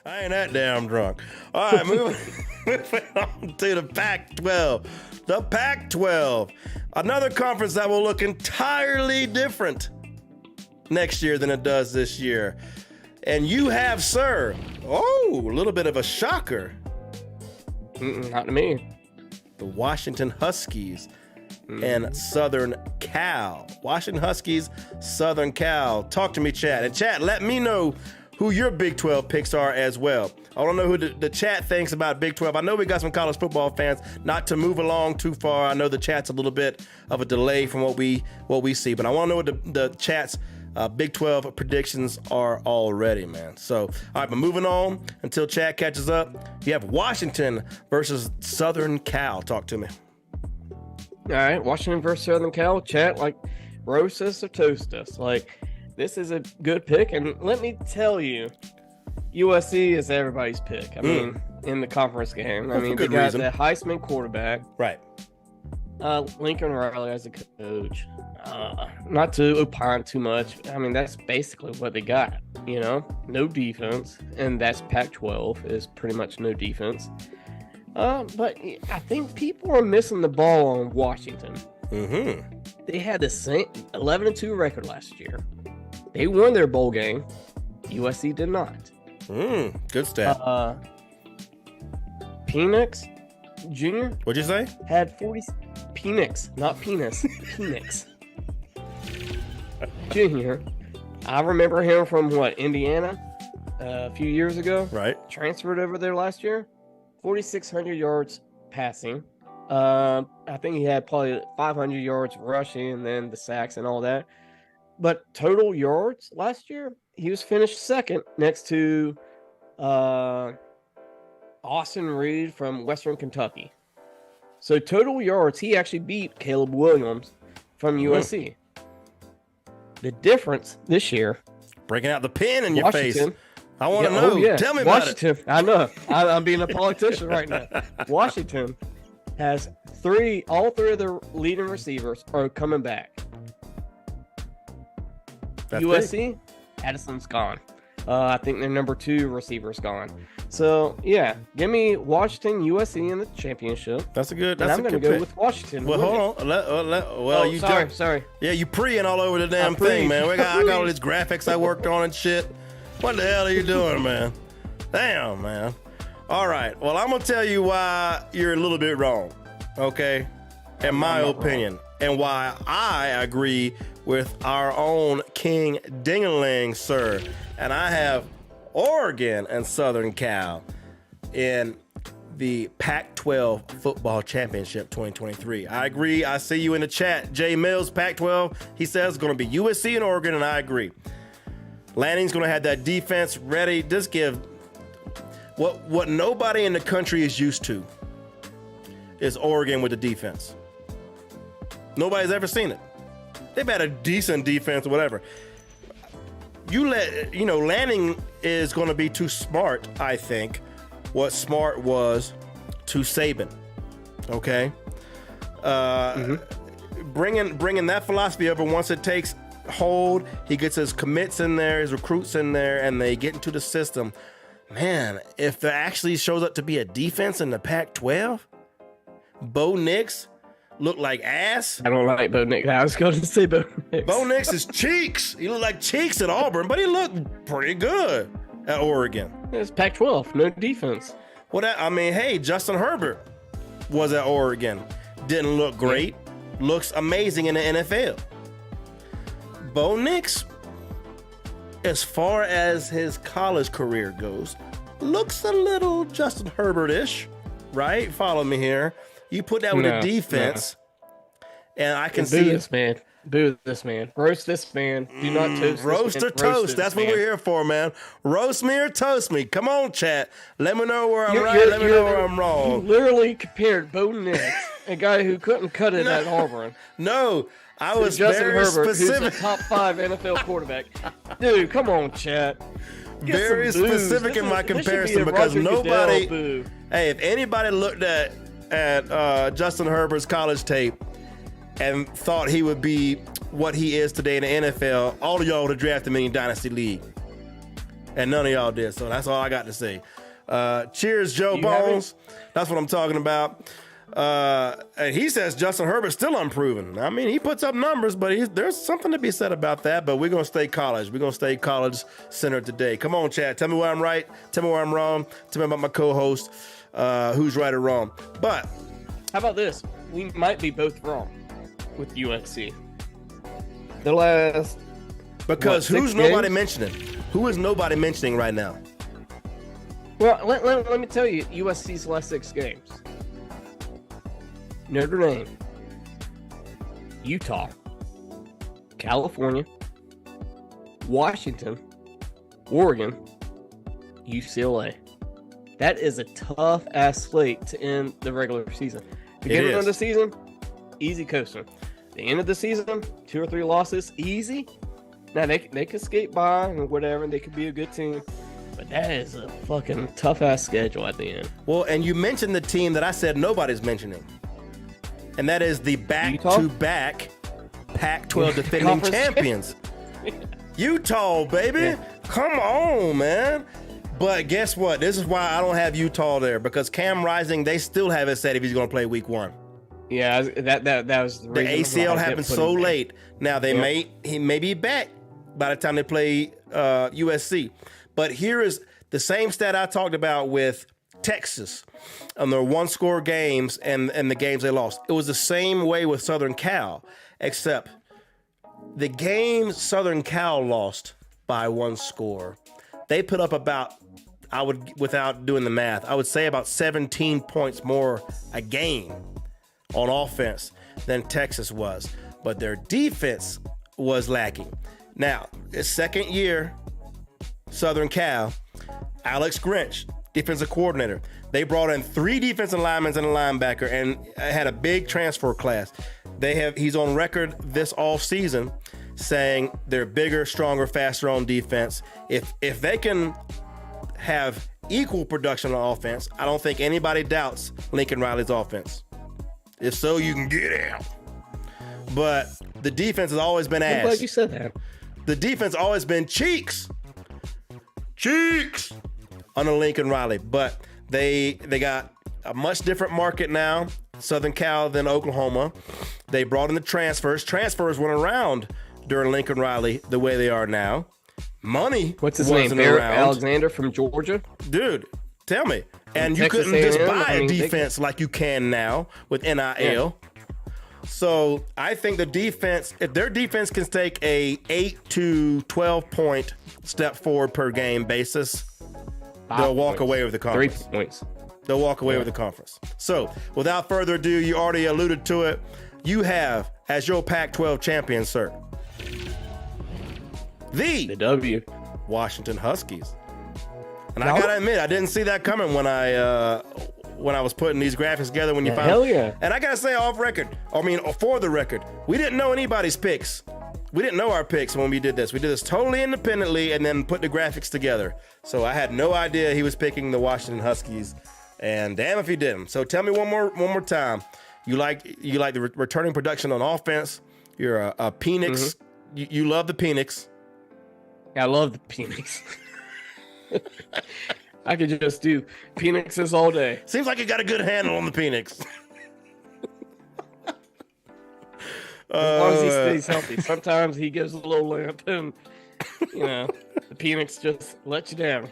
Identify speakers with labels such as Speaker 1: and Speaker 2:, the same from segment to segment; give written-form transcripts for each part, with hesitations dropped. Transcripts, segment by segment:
Speaker 1: I ain't that damn drunk. All right, moving on to the Pac-12. The Pac-12, another conference that will look entirely different next year than it does this year. And you have, sir, a little bit of a shocker.
Speaker 2: Not to me.
Speaker 1: The Washington Huskies and Southern Cal. Washington Huskies, Southern Cal. Talk to me, chat. And chat, let me know who your Big 12 picks are as well. I don't know who the chat thinks about Big 12. I know we got some college football fans. Not to move along too far. I know the chat's a little bit of a delay from what we see, but I want to know what the chat's Big 12 predictions are already, man. So, all right, but moving on until chat catches up. You have Washington versus Southern Cal. Talk to me.
Speaker 2: All right, Washington versus Southern Cal. Chat, like, roast us or toast us. Like, this is a good pick, and let me tell you, USC is everybody's pick. I mean, in the conference game. I mean, they got the Heisman quarterback.
Speaker 1: Right.
Speaker 2: Lincoln Riley as a coach. Not to opine too much. I mean, that's basically what they got. You know, no defense, and that's Pac-12 is pretty much no defense. But I think people are missing the ball on Washington. They had the same 11-2 record last year. They won their bowl game. USC did not.
Speaker 1: Good stat.
Speaker 2: Penix Jr.
Speaker 1: What'd you say?
Speaker 2: Had 40. Penix, not penis. Penix Jr. I remember him from Indiana a few years ago.
Speaker 1: Right.
Speaker 2: Transferred over there last year. 4,600 yards passing. I think he had probably 500 yards rushing and then the sacks and all that. But total yards last year, he was finished second next to Austin Reed from Western Kentucky. So total yards, he actually beat Caleb Williams from USC. The difference this year,
Speaker 1: breaking out the pen in your
Speaker 2: Washington,
Speaker 1: face. I want to know. Tell me about it.
Speaker 2: I know. I'm being a politician right now. Washington has all three of their leading receivers are coming back.
Speaker 1: That's
Speaker 2: USC,
Speaker 1: big.
Speaker 2: Addison's gone. I think their number 2 receiver's gone. So yeah, give me Washington, USC in the championship.
Speaker 1: That's a good.
Speaker 2: And
Speaker 1: That's
Speaker 2: I'm
Speaker 1: a
Speaker 2: going
Speaker 1: good
Speaker 2: to go
Speaker 1: pick.
Speaker 2: with Washington.
Speaker 1: Well, hold on.
Speaker 2: Sorry.
Speaker 1: Yeah, you preeing all over the damn thing, man. I got all these graphics I worked on and shit. What the hell are you doing, man? Damn, man. All right. Well, I'm gonna tell you why you're a little bit wrong. Okay, in my opinion, and why I agree with our own King Dingaling, sir. And I have Oregon and Southern Cal in the Pac-12 Football Championship 2023. I agree. I see you in the chat. Jay Mills, Pac-12. He says it's going to be USC and Oregon, and I agree. Lanning's going to have that defense ready. Just give what nobody in the country is used to is Oregon with the defense. Nobody's ever seen it. They've had a decent defense or whatever. Lanning is going to be too smart, I think, what Smart was to Saban. Okay? Bringing that philosophy over once it takes hold, he gets his commits in there, his recruits in there, and they get into the system. Man, if there actually shows up to be a defense in the Pac-12, Bo Nix look like ass.
Speaker 2: I don't like Bo Nix. I was going to say Bo Nix.
Speaker 1: Bo Nix is cheeks. He looked like cheeks at Auburn, but he looked pretty good at Oregon.
Speaker 2: It's Pac-12, no defense.
Speaker 1: Hey, Justin Herbert was at Oregon. Didn't look great. Looks amazing in the NFL. Bo Nix, as far as his college career goes, looks a little Justin Herbert-ish, right? Follow me here. You put that with a defense, and I can see
Speaker 2: this man. Boo this man. Roast this man. Do not toast
Speaker 1: roast
Speaker 2: this
Speaker 1: or
Speaker 2: man.
Speaker 1: toast. That's what we're here for, man. Roast me or toast me. Come on, chat. Let me know where I'm right. Let me know where I'm wrong.
Speaker 2: You literally compared Bo Nix, a guy who couldn't cut it at Auburn.
Speaker 1: No, I was
Speaker 2: Justin
Speaker 1: very
Speaker 2: Herbert,
Speaker 1: specific.
Speaker 2: Who's a top 5 NFL quarterback. Dude, come on, chat.
Speaker 1: Very specific in my comparison because nobody. Hey, if anybody looked at Justin Herbert's college tape and thought he would be what he is today in the NFL, all of y'all would have drafted him in Dynasty League. and none of y'all did. So that's all I got to say. Cheers, Joe Bones. That's what I'm talking about. And he says Justin Herbert's still unproven. I mean, he puts up numbers, but there's something to be said about that. But we're going to stay college. We're going to stay college-centered today. Come on, Chad. Tell me where I'm right. Tell me where I'm wrong. Tell me about my co-host, who's right or wrong. But
Speaker 2: how about this? We might be both wrong with USC. The last...
Speaker 1: Because who's nobody mentioning? Who is nobody mentioning right now?
Speaker 2: Well, let me tell you, USC's last 6 games. Notre Dame, Utah, California, Washington, Oregon, UCLA. That is a tough-ass slate to end the regular season. Beginning of the season, easy coasting. The end of the season, 2 or 3 losses, easy. Now, they can skate by and whatever, and they could be a good team. But that is a fucking tough-ass schedule at the end.
Speaker 1: Well, and you mentioned the team that I said nobody's mentioning. And that is the back-to-back Pac-12 defending champions. Utah, baby. Yeah. Come on, man. But guess what? This is why I don't have Utah there. Because Cam Rising, they still haven't said if he's going to play week 1.
Speaker 2: Yeah, that was the reason.
Speaker 1: The ACL happened so late. Now, he may be back by the time they play USC. But here is the same stat I talked about with Texas on their 1-score games and the games they lost. It was the same way with Southern Cal, except the games Southern Cal lost by 1 score, they put up about, without doing the math, I would say about 17 points more a game on offense than Texas was. But their defense was lacking. Now, his second year, Southern Cal, Alex Grinch, defensive coordinator. They brought in 3 defensive linemen and a linebacker and had a big transfer class. He's on record this all season saying they're bigger, stronger, faster on defense. If they can have equal production on offense, I don't think anybody doubts Lincoln Riley's offense. If so, you can get out. But the defense has always been ass.
Speaker 2: I'm glad you said that.
Speaker 1: The defense has always been cheeks under Lincoln Riley. But they got a much different market now, Southern Cal, than Oklahoma. They brought in the transfers. Transfers went around during Lincoln Riley the way they are now. Money
Speaker 2: What's his name? Eric Alexander from Georgia?
Speaker 1: Dude, tell me. And you couldn't just buy a defense like you can now with NIL. Yeah. So I think the defense, if their defense can take a 8 to 12 point step forward per game basis, they'll walk away with the conference.
Speaker 2: 3 points.
Speaker 1: They'll walk away with the conference. So without further ado, you already alluded to it. You have, as your Pac-12 champion, sir, the
Speaker 2: W
Speaker 1: Washington Huskies. And I gotta admit, I didn't see that coming when I was putting these graphics together. When you found,
Speaker 2: hell yeah.
Speaker 1: And I gotta say, for the record, we didn't know anybody's picks. We didn't know our picks when we did this. We did this totally independently and then put the graphics together. So I had no idea he was picking the Washington Huskies, and damn if he didn't. So tell me one more time. You like the returning production on offense. You're a Penix. Mm-hmm. You love the Penix.
Speaker 2: I love the Penix. I could just do Penixes all day.
Speaker 1: Seems like you got a good handle on the Penix.
Speaker 2: As long as he stays healthy. Sometimes he gives a little limp, and the Penix just lets you down.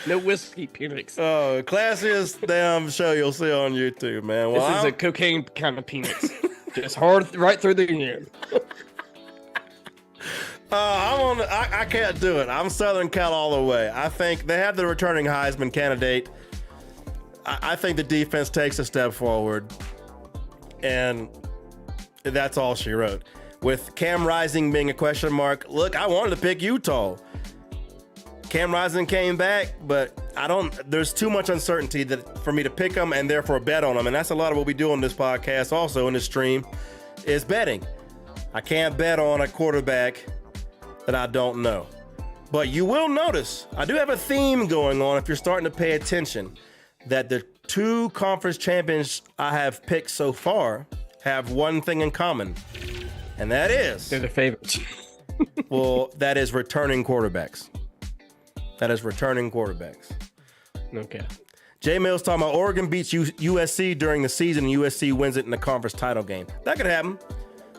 Speaker 2: No whiskey, Penix.
Speaker 1: Oh, classiest damn show you'll see on YouTube, man.
Speaker 2: Well, this is a cocaine kind of Penix. Just hard right through the end.
Speaker 1: I can't do it. I'm Southern Cal all the way. I think they have the returning Heisman candidate. I think the defense takes a step forward, and that's all she wrote. With Cam Rising being a question mark, look, I wanted to pick Utah. Cam Rising came back, but there's too much uncertainty for me to pick them and therefore bet on them. And that's a lot of what we do on this podcast also in this stream is betting. I can't bet on a quarterback that I don't know. But you will notice, I do have a theme going on if you're starting to pay attention, that the 2 conference champions I have picked so far have one thing in common, and that is...
Speaker 2: They're the favorites.
Speaker 1: Well, that is returning quarterbacks. That is returning quarterbacks.
Speaker 2: Okay.
Speaker 1: J Mills talking about Oregon beats USC during the season and USC wins it in the conference title game. That could happen.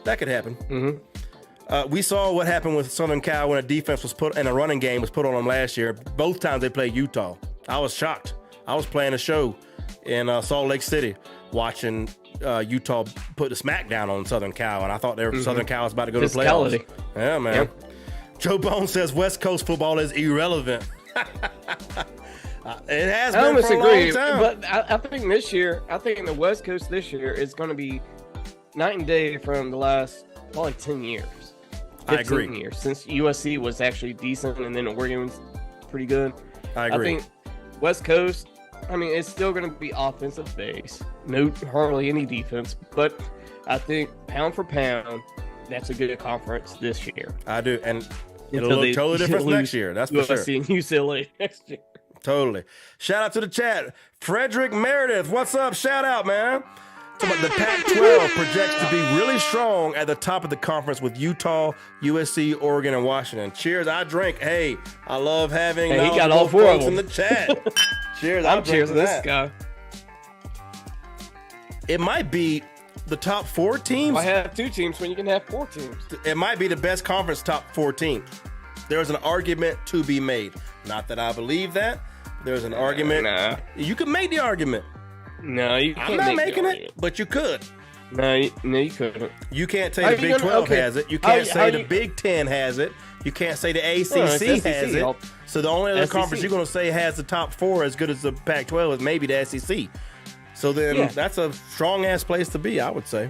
Speaker 1: That could happen.
Speaker 2: Mm-hmm.
Speaker 1: We saw what happened with Southern Cal when a defense was put and a running game was put on them last year. Both times they played Utah. I was shocked. I was playing a show in Salt Lake City watching Utah put the smack down on Southern Cal, and I thought Southern Cal was about to go to the playoffs. Yeah, man. Yep. Joe Bone says West Coast football is irrelevant. It has been for a long time.
Speaker 2: But I think this year, the West Coast this year is going to be night and day from the last probably 10 years.
Speaker 1: I agree.
Speaker 2: Years since USC was actually decent and then Oregon was pretty good.
Speaker 1: I agree.
Speaker 2: I think West Coast, it's still going to be offensive base. No, hardly any defense. But I think pound for pound, that's a good conference this year.
Speaker 1: I do. And it'll look totally different next year. That's for sure.
Speaker 2: USC and UCLA next year.
Speaker 1: Totally. Shout out to the chat. Frederick Meredith, what's up? Shout out, man. The Pac-12 projects to be really strong at the top of the conference with Utah, USC, Oregon, and Washington. Cheers, I drink. Hey, I love having
Speaker 2: he got all four of them
Speaker 1: in the chat. Cheers,
Speaker 2: I'm cheersing this guy.
Speaker 1: It might be the top 4 teams.
Speaker 2: I have 2 teams when you can have 4 teams.
Speaker 1: It might be the best conference top 4 teams. There's an argument to be made. Not that I believe that. There's an argument.
Speaker 2: Nah.
Speaker 1: You could make the argument.
Speaker 2: No, you can't.
Speaker 1: I'm not making it, but you could.
Speaker 2: No, you couldn't.
Speaker 1: You can't say the Big 12 has it. You can't say the Big 10 has it. You can't say the ACC has it. So the only other conference you're going to say has the top 4 as good as the Pac-12 is maybe the SEC. So then that's a strong-ass place to be, I would say.